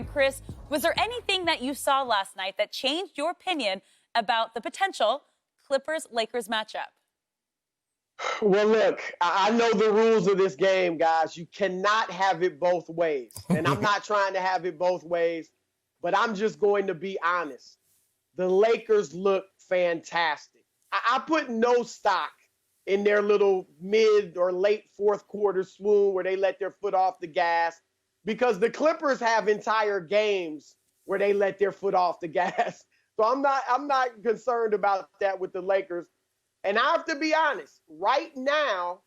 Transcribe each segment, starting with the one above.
Chris, was there anything that you saw last night that changed your opinion about the potential Clippers-Lakers matchup? Well, look, I know the rules of this game, guys. You cannot have it both ways. And I'm not trying to have it both ways, but I'm just going to be honest. The Lakers look fantastic. I put no stock in their little mid or late fourth quarter swoon where they let their foot off the gas, because the Clippers have entire games where they let their foot off the gas. So I'm not concerned about that with the Lakers. And I have to be honest, right now,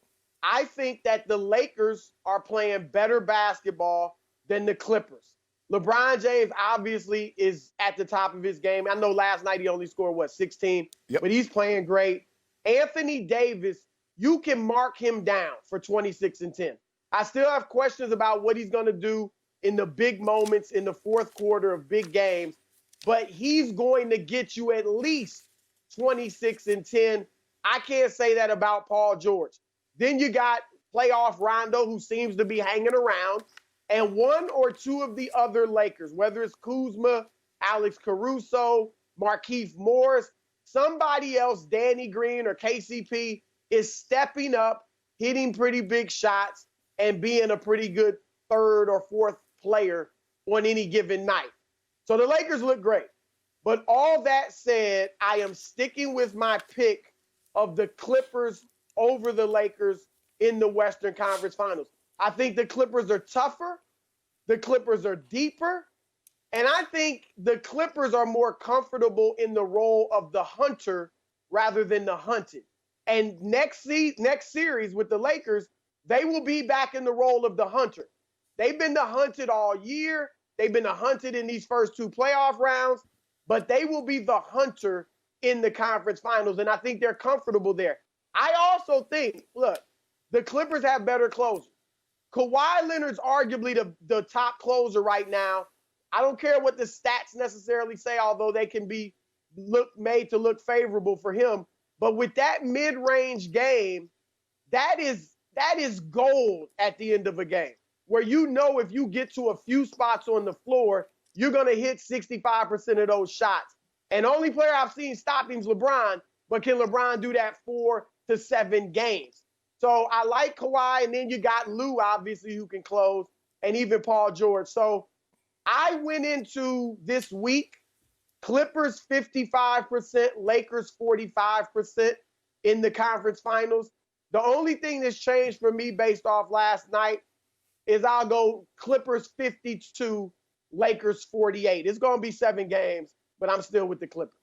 I think that the Lakers are playing better basketball than the Clippers. LeBron James obviously is at the top of his game. I know last night he only scored, 16? Yep. But he's playing great. Anthony Davis, you can mark him down for 26 and 10. I still have questions about what he's going to do in the big moments in the fourth quarter of big games, but he's going to get you at least 26 and 10. I can't say that about Paul George. Then you got playoff Rondo, who seems to be hanging around, and one or two of the other Lakers, whether it's Kuzma, Alex Caruso, Markieff Morris, somebody else, Danny Green or KCP, is stepping up, hitting pretty big shots, and being a pretty good third or fourth player on any given night. So the Lakers look great. But all that said, I am sticking with my pick of the Clippers over the Lakers in the Western Conference Finals. I think the Clippers are tougher. The Clippers are deeper. And I think the Clippers are more comfortable in the role of the hunter rather than the hunted. And next series with the Lakers, they will be back in the role of the hunter. They've been the hunted all year. They've been the hunted in these first two playoff rounds, but they will be the hunter in the conference finals, and I think they're comfortable there. I also think, look, the Clippers have better closers. Kawhi Leonard's arguably the top closer right now. I don't care what the stats necessarily say, although they can be made to look favorable for him. But with that mid-range game, that is gold at the end of a game, where you know if you get to a few spots on the floor, you're going to hit 65% of those shots. And the only player I've seen stop him is LeBron, but can LeBron do that 4 to 7 games? So I like Kawhi, and then you got Lou, obviously, who can close, and even Paul George. So I went into this week, Clippers 55%, Lakers 45% in the conference finals. The only thing that's changed for me based off last night is I'll go Clippers 52, Lakers 48. It's going to be 7 games, but I'm still with the Clippers.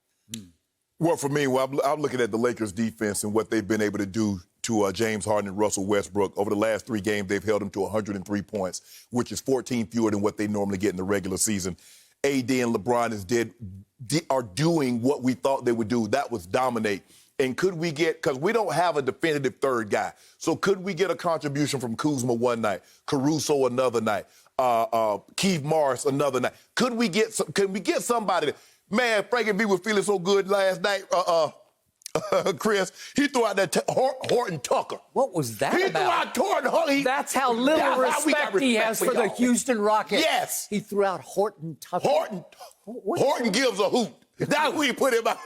Well, for me, I'm looking at the Lakers' defense and what they've been able to do to James Harden and Russell Westbrook. Over the last 3 games, they've held them to 103 points, which is 14 fewer than what they normally get in the regular season. AD and LeBron are doing what we thought they would do. That was dominate. And could we get, because we don't have a definitive third guy, so could we get a contribution from Kuzma one night, Caruso another night, Keith Morris another night? Could we get somebody? Man, Frankie V was feeling so good last night, Chris. He threw out that Horton Tucker. What was that he about? Threw out Horton. That's how little respect he has for the Houston Rockets. Yes. He threw out Horton Tucker. Horton gives a hoot. That's who he put him out.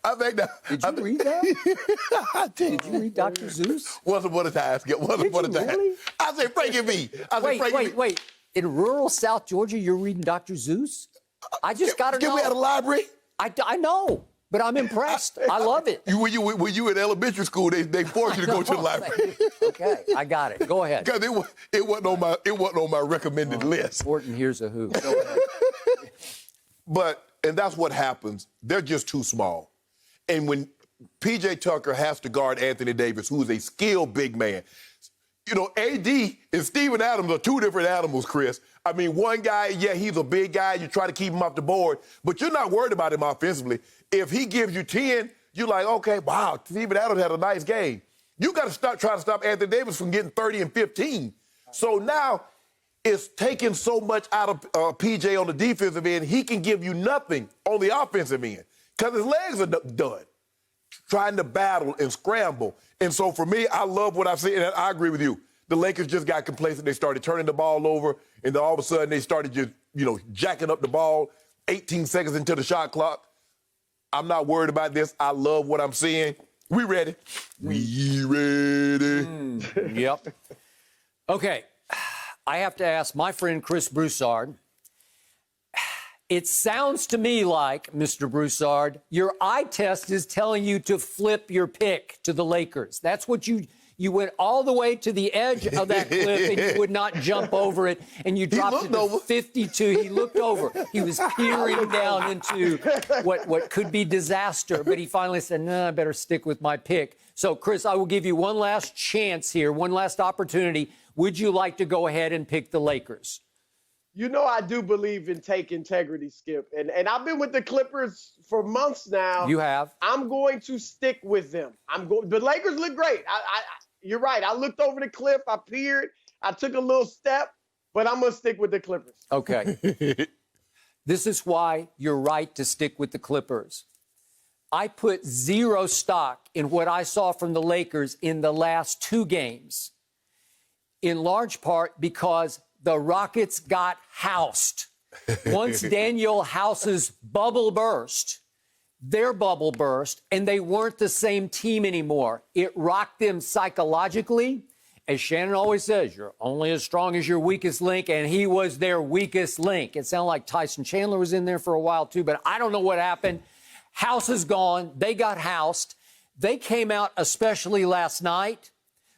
I think that. Did you read that? I did. Did you read Dr. Zeus? Once upon a time. Once upon a time. Really? I said Frankie V. Wait. In rural South Georgia, you're reading Dr. Zeus? I just got to know. We at a library? I know, but I'm impressed. I love it. When you in elementary school, they forced you to go to the library. Okay, I got it. Go ahead. Because it wasn't on my recommended list. Horton, here's a who. Go ahead. And that's what happens. They're just too small. And when P.J. Tucker has to guard Anthony Davis, who is a skilled big man, you know, AD and Steven Adams are 2 different animals, Chris. I mean, one guy, yeah, he's a big guy. You try to keep him off the board, but you're not worried about him offensively. If he gives you 10, you're like, okay, wow, Steven Adams had a nice game. You got to try to stop Anthony Davis from getting 30 and 15. So now it's taking so much out of P.J. on the defensive end, he can give you nothing on the offensive end because his legs are done, trying to battle and scramble. And so for me, I love what I've seen, and I agree with you. The Lakers just got complacent. They started turning the ball over, and then all of a sudden they started just jacking up the ball 18 seconds into the shot clock. I'm not worried about this. I love what I'm seeing. We ready. We ready. Yep. Okay. I have to ask my friend Chris Broussard. It sounds to me like, Mr. Broussard, your eye test is telling you to flip your pick to the Lakers. That's what you went all the way to the edge of that cliff and you would not jump over it, and you dropped it to 52. He looked over. He was peering down into what could be disaster, but he finally said, no, I better stick with my pick. So, Chris, I will give you one last chance here, one last opportunity. Would you like to go ahead and pick the Lakers? I do believe in take integrity, Skip. And I've been with the Clippers for months now. You have. I'm going to stick with them. The Lakers look great. You're right. I looked over the cliff. I peered. I took a little step, but I'm going to stick with the Clippers. Okay. This is why you're right to stick with the Clippers. I put zero stock in what I saw from the Lakers in the last two games, in large part because the Rockets got housed. Once Daniel House's bubble burst, their bubble burst, and they weren't the same team anymore. It rocked them psychologically. As Shannon always says, you're only as strong as your weakest link, and he was their weakest link. It sounded like Tyson Chandler was in there for a while, too, but I don't know what happened. House is gone. They got housed. They came out, especially last night,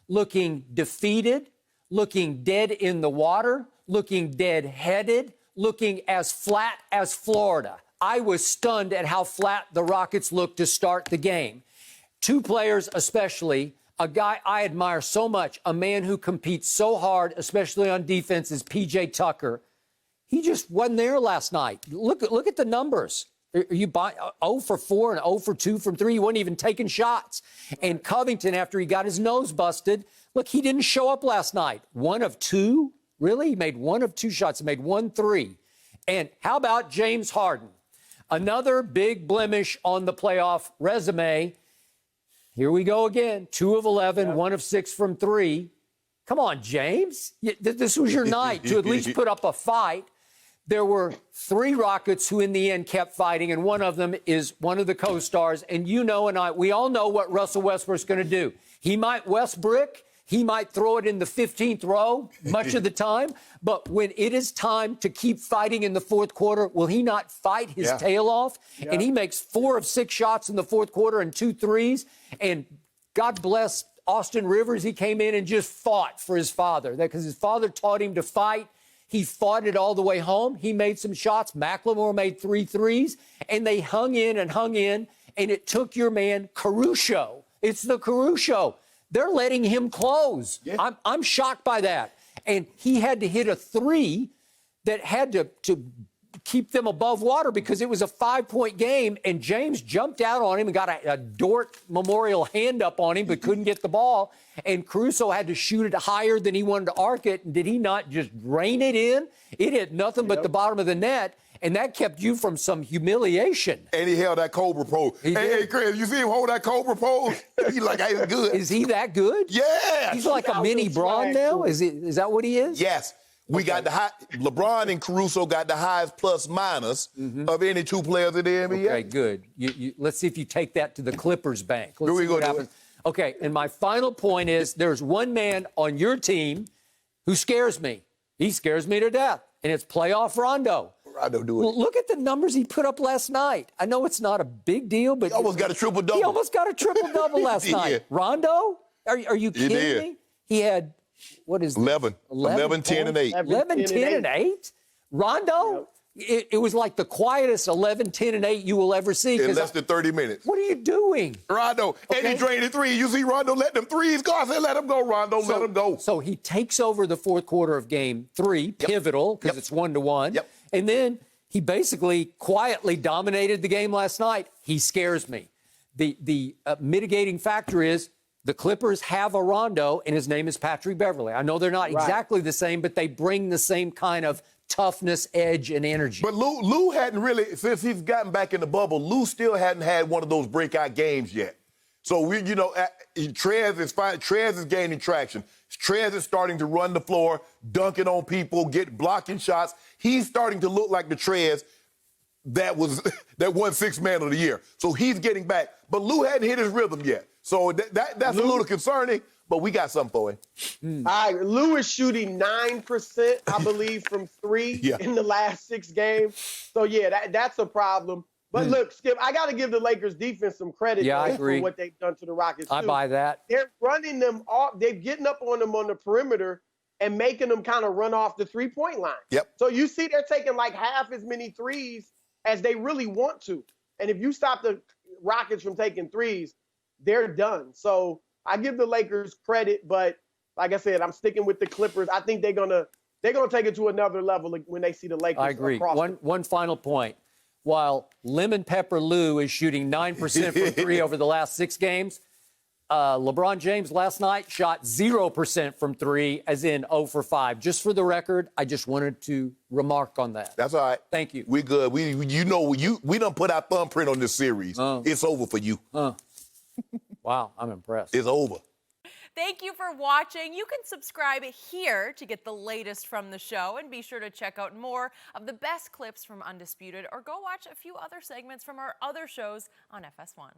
looking defeated, looking dead in the water, looking dead-headed, looking as flat as Florida. I was stunned at how flat the Rockets looked to start the game. Two players especially, a guy I admire so much, a man who competes so hard, especially on defense, is P.J. Tucker. He just wasn't there last night. Look at the numbers. You buy 0 for 4 and 0 for 2 from 3. He wasn't even taking shots. And Covington, after he got his nose busted, look, he didn't show up last night. 1 of 2? Really? He made 1 of 2 shots. He made 1 3. And how about James Harden? Another big blemish on the playoff resume. Here we go again. 2 of 11, 1 of 6 from 3. Come on, James. This was your night to at least put up a fight. There were 3 Rockets who in the end kept fighting, and one of them is one of the co-stars. And we all know what Russell Westbrook's going to do. He might Westbrook. He might throw it in the 15th row much of the time, but when it is time to keep fighting in the fourth quarter, will he not fight his tail off? Yeah. And he makes 4 of 6 shots in the fourth quarter and 2 threes. And God bless Austin Rivers. He came in and just fought for his father because his father taught him to fight. He fought it all the way home. He made some shots. McLemore made 3 threes, and they hung in, and it took your man Caruso. It's the Caruso. They're letting him close. Yeah. I'm shocked by that. And he had to hit a 3 that had to keep them above water because it was a 5-point game, and James jumped out on him and got a Dort Memorial hand up on him but couldn't get the ball. And Caruso had to shoot it higher than he wanted to arc it. And did he not just rain it in? It hit nothing but the bottom of the net. And that kept you from some humiliation. And he held that Cobra pose. Hey, Chris, you see him hold that Cobra pose? He's like, hey, it's good. Is he that good? Yeah. He's like a mini Braun now? Is that what he is? Yes. We got LeBron and Caruso got the highest plus minus of any 2 players in the NBA. Okay, good. Let's see if you take that to the Clippers bank. Let's see what happens. Okay, and my final point is there's one man on your team who scares me. He scares me to death, and it's playoff Rondo. Rondo do it. Well, look at the numbers he put up last night. I know it's not a big deal, but he almost got a triple-double. He almost got a triple-double last night. Rondo? Are you kidding me? He had, what is 11. 11, 10, and 8. 11, 10, and 8? Rondo? Yep. It was like the quietest 11, 10, and 8 you will ever see. In less than 30 minutes. What are you doing? Rondo, and he drained the 3. You see Rondo let them 3s go. I said, let him go, Rondo, let him go. So he takes over the fourth quarter of game 3, pivotal, because it's 1-1. Yep. And then he basically quietly dominated the game last night. He scares me. The mitigating factor is the Clippers have a Rondo, and his name is Patrick Beverley. I know they're not exactly the same, but they bring the same kind of toughness, edge, and energy. But Lou hadn't really, since he's gotten back in the bubble, Lou still hadn't had one of those breakout games yet. So Trez is fine. Trez is gaining traction. Trez is starting to run the floor, dunking on people, blocking shots. He's starting to look like the Trez that won Sixth Man of the Year. So he's getting back. But Lou hadn't hit his rhythm yet. So that's a little concerning, but we got something for him. All right, Lou is shooting 9%, I believe, from three in the last 6 games. So, yeah, that's a problem. But look, Skip, I got to give the Lakers defense some credit I agree. for what they've done to the Rockets, too. I buy that. They're running them off. They're getting up on them on the perimeter and making them kind of run off the three-point line. Yep. So you see they're taking like half as many threes as they really want to. And if you stop the Rockets from taking threes, they're done. So I give the Lakers credit, but like I said, I'm sticking with the Clippers. I think they're gonna take it to another level when they see the Lakers. I agree. Across One final point. While Lemon Pepper Lou is shooting 9% from three over the last 6 games, LeBron James last night shot 0% from three, as in 0 for 5. Just for the record, I just wanted to remark on that. That's all right. Thank you. We good. We done put our thumbprint on this series. It's over for you. Wow, I'm impressed. It's over. Thank you for watching. You can subscribe here to get the latest from the show, and be sure to check out more of the best clips from Undisputed, or go watch a few other segments from our other shows on FS1.